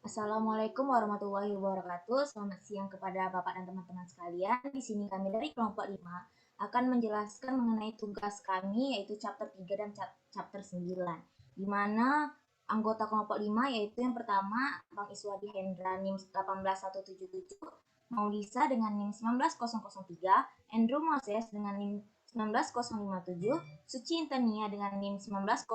Assalamualaikum warahmatullahi wabarakatuh. Selamat siang kepada Bapak dan teman-teman sekalian. Di sini kami dari kelompok 5 akan menjelaskan mengenai tugas kami yaitu chapter 3 dan chapter 9. Di mana anggota kelompok 5 yaitu yang pertama Bang Iswadi Hendra NIM 18177, Maulisa dengan NIM 19003, Andrew Moses dengan NIM 19057, Suci Intania dengan NIM 19059,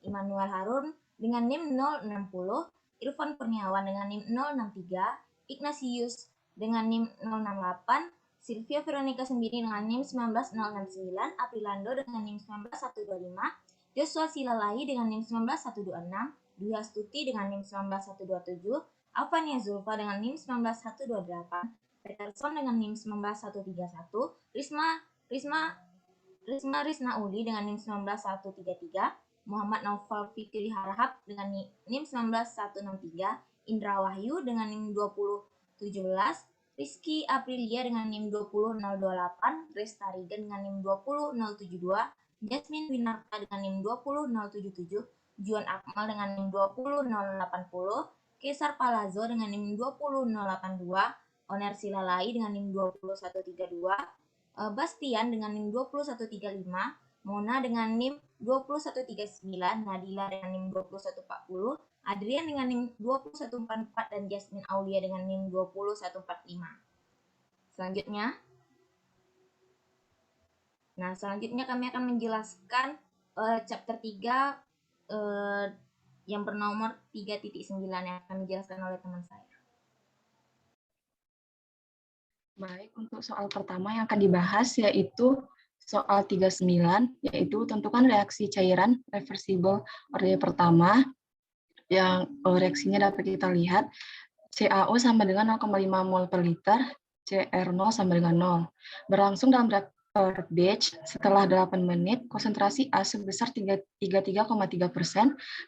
Immanuel Harun dengan NIM 060, Irfan Kurniawan dengan NIM 063, Ignatius dengan NIM 068, Sylvia Veronica Sendiri dengan NIM 19069, Aprilando dengan NIM 19125, Joshua Silalai dengan NIM 19126, Dwi Astuti dengan NIM 19127, Avania Zulfa dengan NIM 19128, Peterson dengan NIM 19131, Risma Uli dengan NIM 19133, Muhammad Naufal Fikri Harahap dengan NIM 19163, Indra Wahyu dengan NIM 2017, Rizky Aprilia dengan NIM 20028, Grace Tarigan dengan NIM 20072, Jasmine Winarta dengan NIM 20077, Juan Akmal dengan NIM 20080, Kesar Palazzo dengan NIM 20082, Oner Silalai dengan NIM 20132, Bastian dengan NIM 20135, Mona dengan NIM 20139, Nadila dengan NIM 20140, Adrian dengan NIM 20144, dan Jasmine Aulia dengan NIM 20145. Selanjutnya kami akan menjelaskan chapter 3 yang bernomor 3.9 yang akan dijelaskan oleh teman saya. Baik, untuk soal pertama yang akan dibahas yaitu soal 39, yaitu tentukan reaksi cairan reversible orde pertama, yang reaksinya dapat kita lihat CaO sama dengan 0,5 mol per liter, Cr0 sama dengan 0. Berlangsung dalam reaktor batch setelah 8 menit, konsentrasi A sebesar 33,3%,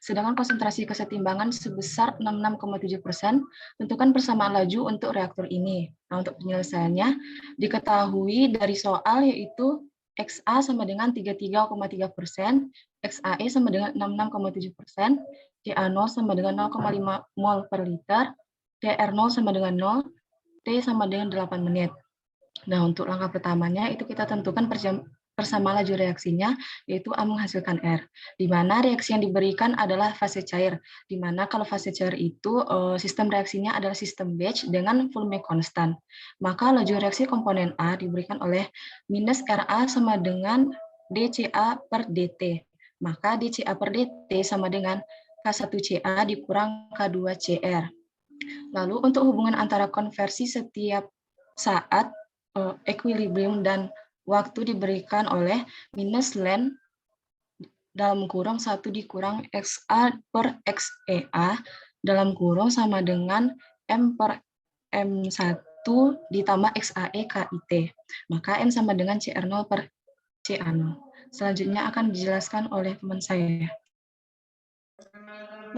sedangkan konsentrasi kesetimbangan sebesar 66,7%. Tentukan persamaan laju untuk reaktor ini. Nah, untuk penyelesaiannya, diketahui dari soal yaitu XA sama dengan 33,3%, XAE sama dengan 66,7%, Ca0 sama dengan 0,5 mol per liter, Cr0 sama dengan 0, T sama dengan 8 menit. Nah, untuk langkah pertamanya itu kita tentukan persamaan laju reaksinya, yaitu A menghasilkan R, di mana reaksi yang diberikan adalah fase cair, di mana kalau fase cair itu sistem reaksinya adalah sistem batch dengan volume konstan. Maka laju reaksi komponen A diberikan oleh minus Ra sama dengan dCa per dt. Maka dCa per dt sama dengan K1Ca dikurang K2Cr. Lalu untuk hubungan antara konversi setiap saat, equilibrium dan waktu diberikan oleh minus len dalam kurung 1 dikurang XA per XEA dalam kurung sama dengan M per M1 ditambah XAE KIT. Maka M sama dengan CR0 per CA0. Selanjutnya akan dijelaskan oleh teman saya.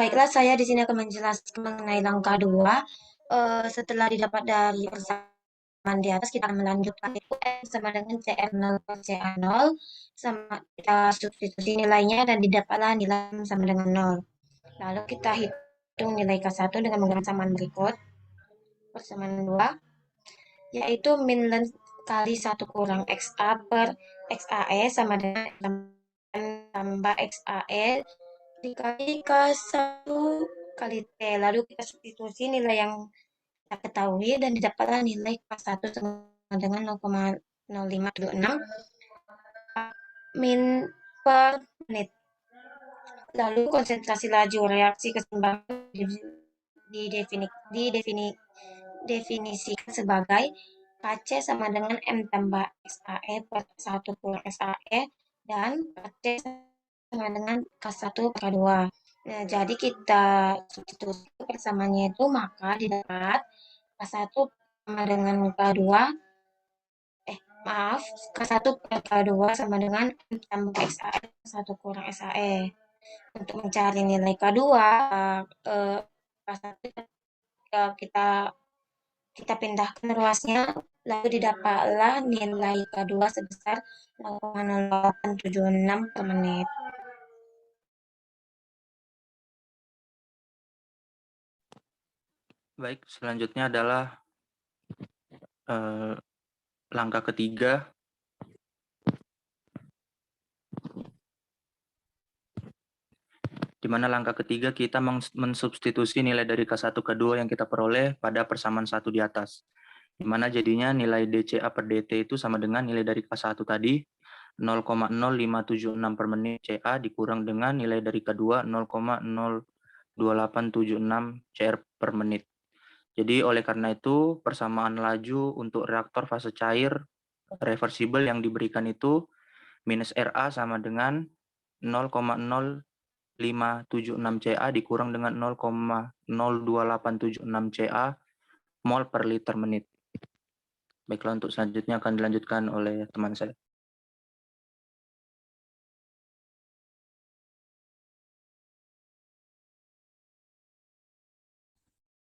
Baiklah, saya di sini akan menjelaskan mengenai langkah 2. Setelah didapat dari persamaan di atas, kita akan melanjutkan itu M sama dengan CR0 per CA0, sama kita substitusi nilainya dan didapatlah nilai M sama dengan 0. Lalu kita hitung nilai K1 dengan menggunakan persamaan berikut. Persamaan 2, yaitu min len kali 1 kurang XA per XAE sama dengan M tambah XAE dikali K1 kali T. Lalu kita substitusi nilai yang kita ketahui dan didapatlah nilai K1 sama dengan 0,0576 min per menit. Lalu konsentrasi laju reaksi keseimbangan didefinisikan sebagai Kc sama dengan M tambah XAE per 1 kurang XAE dan Kc sama dengan K1 per K2. Nah, jadi kita substitusi persamaannya itu, maka didapat K1 sama dengan K2, K1 per K2 sama dengan M tambah XAE per 1 kurang XAE. Untuk mencari nilai K2, K1 kita pindahkan ruasnya, lalu didapatlah nilai K2 sebesar 0,0876 per menit. Baik, selanjutnya adalah langkah ketiga, di mana langkah ketiga kita mensubstitusi nilai dari K1 K2 yang kita peroleh pada persamaan 1 di atas. Di mana jadinya nilai DCA per DT itu sama dengan nilai dari K1 tadi, 0,0576 per menit CA dikurang dengan nilai dari K2, 0,02876 CR per menit. Jadi oleh karena itu, persamaan laju untuk reaktor fase cair reversibel yang diberikan itu minus RA sama dengan 0,0576 CA dikurang dengan 0,02876 CA mol per liter menit. Baiklah, untuk selanjutnya akan dilanjutkan oleh teman saya.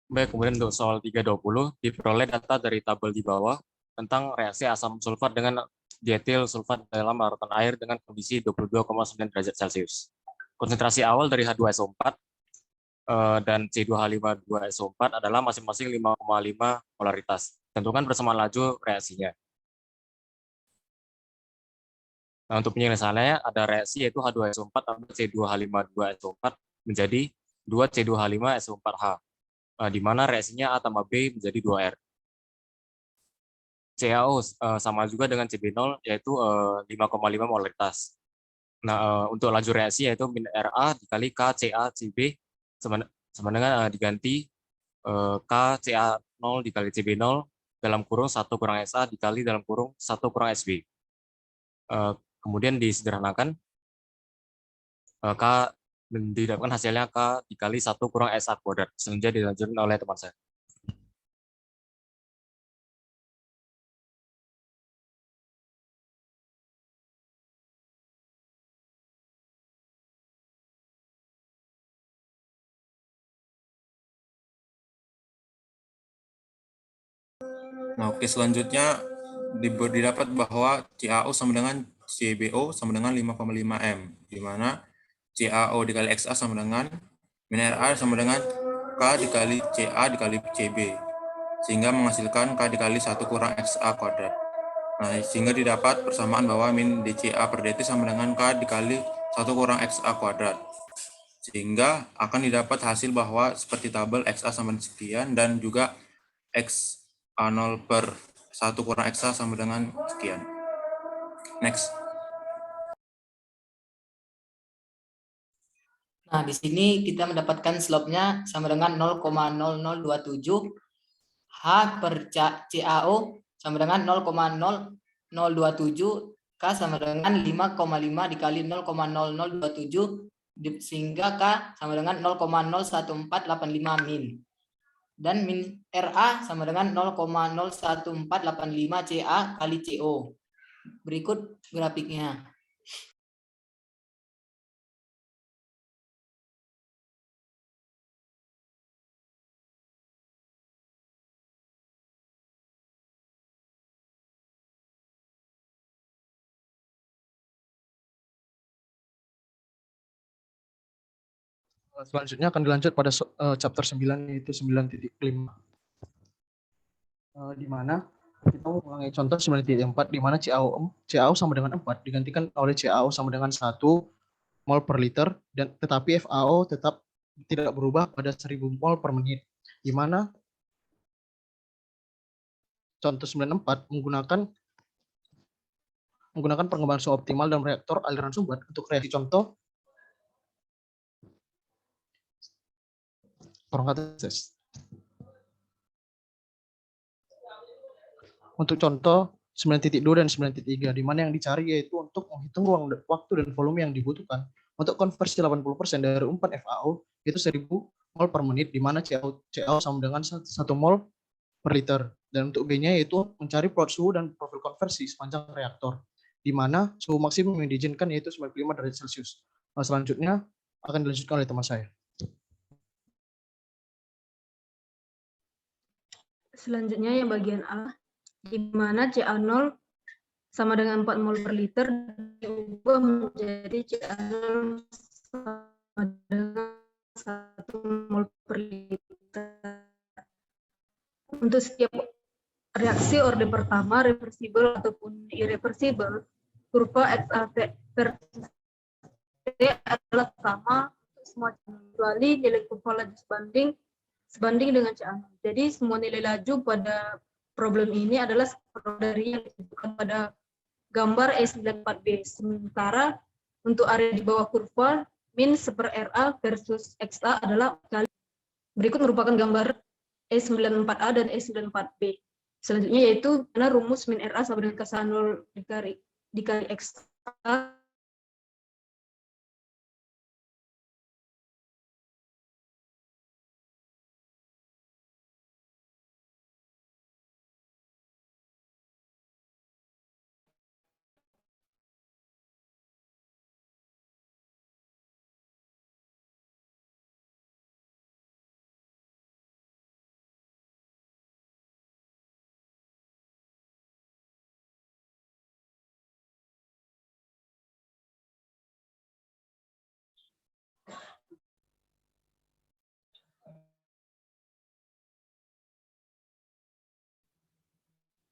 Baik, kemudian untuk soal 320, diperoleh data dari tabel di bawah tentang reaksi asam sulfat dengan dietil sulfat dalam larutan air dengan kondisi 22,9 derajat Celcius. Konsentrasi awal dari H2SO4 dan C2H52SO4 adalah masing-masing 5,5 molaritas. Tentukan persamaan laju reaksinya. Nah, untuk penyelesaiannya ada reaksi yaitu H2SO4 tambah C2H52SO4 menjadi 2C2H5SO4H. Di mana reaksinya A tambah B menjadi 2R. CaO sama juga dengan CB0 yaitu 5,5 molaritas. Nah, untuk laju reaksi yaitu min RA dikali K Ca Cb sama dengan diganti K Ca0 dikali Cb0 dalam kurung 1 kurang Sa dikali dalam kurung 1 kurang Sb. Kemudian disederhanakan K didapatkan hasilnya K dikali 1 kurang Sa kuadrat. Selanjutnya dilanjutkan oleh teman saya. Nah, oke, selanjutnya didapat bahwa CaO sama dengan CbO sama dengan 5,5 M, di mana CaO dikali Xa sama dengan min RA sama dengan K dikali Ca dikali Cb, sehingga menghasilkan K dikali 1 kurang Xa kuadrat. Nah, sehingga didapat persamaan bahwa min dCa per dt sama dengan K dikali 1 kurang Xa kuadrat. Sehingga akan didapat hasil bahwa seperti tabel Xa sama dengan sekian dan juga Xa0 per 1 kurang Xa sama dengan sekian. Next. Nah, di sini kita mendapatkan slope-nya sama dengan 0,0027 H per CaO sama dengan 0,0027 K sama dengan 5,5 dikali 0,0027 sehingga K sama dengan 0,01485 min. Dan min RA sama dengan 0,01485 Ca kali CO. Berikut grafiknya. Selanjutnya akan dilanjut pada chapter 9 yaitu 9.5. Di mana kita mengulangi contoh 9.4 di mana CaO sama dengan 4 digantikan oleh CaO sama dengan 1 mol per liter dan tetapi FaO tetap tidak berubah pada 1000 mol per menit. Di mana contoh 94 menggunakan pengembangan suhu optimal dalam reaktor aliran sumbat untuk reaksi contoh perongkatan. Untuk contoh 9.2 dan 9.3, di mana yang dicari yaitu untuk menghitung ruang waktu dan volume yang dibutuhkan untuk konversi 80% dari umpan FaO yaitu 1000 mol per menit, di mana CaO sama dengan 1 mol per liter. Dan untuk B-nya yaitu mencari plot suhu dan profil konversi sepanjang reaktor, di mana suhu maksimum yang diizinkan yaitu 95 derajat Celcius. Nah, selanjutnya akan dilanjutkan oleh teman saya. Selanjutnya yang bagian A, di mana Ca0 sama dengan 4 mol per liter diubah menjadi Ca0 sama dengan 1 mol per liter. untuk setiap reaksi orde pertama, reversible ataupun irreversible, kurva XA versus T adalah sama untuk semua kecuali nilai kurva laju sebanding dengan CA0. Jadi semua nilai laju pada problem ini adalah dari yang disebutkan pada gambar E94B. Sementara untuk area di bawah kurva min seper RA versus XA adalah kali. Berikut merupakan gambar E94A dan E94B. Selanjutnya yaitu mana rumus min RA sama dengan K0 dikali XA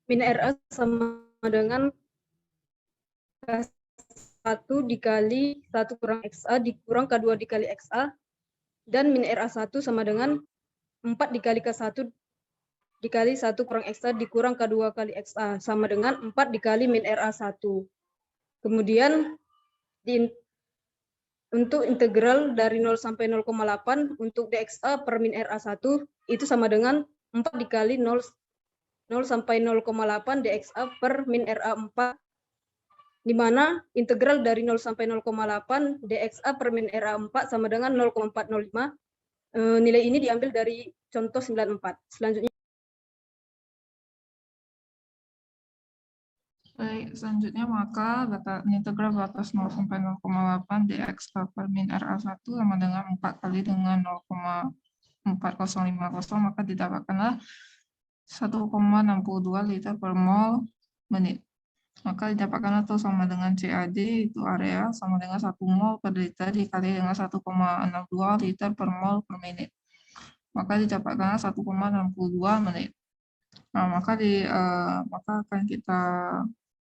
min RA sama dengan K1 dikali 1 kurang XA dikurang K2 dikali XA, dan min RA1 sama dengan 4 dikali K1 dikali 1 kurang XA dikurang K2 kali XA, sama dengan 4 dikali min RA1. Kemudian untuk integral dari 0 sampai 0,8 untuk dXA per min RA1 itu sama dengan 4 dikali 0 sampai 0,8 dXA per min RA4, di mana integral dari 0 sampai 0,8 dXA per min RA4 sama dengan 0,405. Nilai ini diambil dari contoh 94. Selanjutnya. Baik, selanjutnya maka integral batas 0 sampai 0,8 dXA per min RA1 sama dengan 4 kali dengan 0,4050, maka didapatkanlah 1,62 liter per mol menit. Maka didapatkan atau sama dengan CAD itu area sama dengan 1 mol per liter dikali dengan 1,62 liter per mol per menit. Maka didapatkan 1,62 menit. Nah, maka akan kita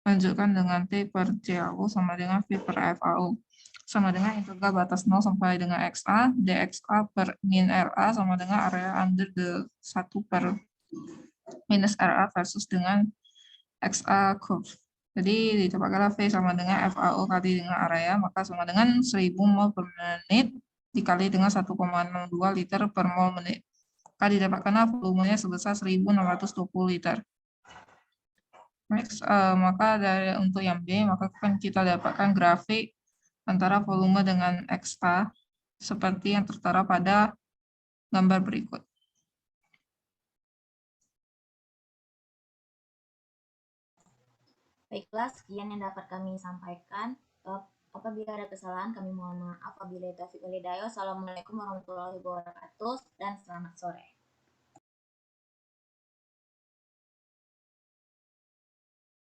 lanjutkan dengan T per CAO sama dengan V per FAO. Sama dengan integral batas 0 sampai dengan XA, dXA per min RA sama dengan area under the 1 per minus RA versus dengan XA curve. Jadi didapatkanlah V sama dengan FAO kali dengan area, maka sama dengan 1000 mol per menit dikali dengan 1,62 liter per mol menit. Maka didapatkanlah volumenya sebesar 1620 liter. Next, maka untuk yang B, maka akan kita dapatkan grafik antara volume dengan XA seperti yang tertera pada gambar berikut. Baiklah, sekian yang dapat kami sampaikan. Apabila ada kesalahan, kami mohon maaf. Wabillahi taufiq wal hidayah. Assalamualaikum warahmatullahi wabarakatuh dan selamat sore.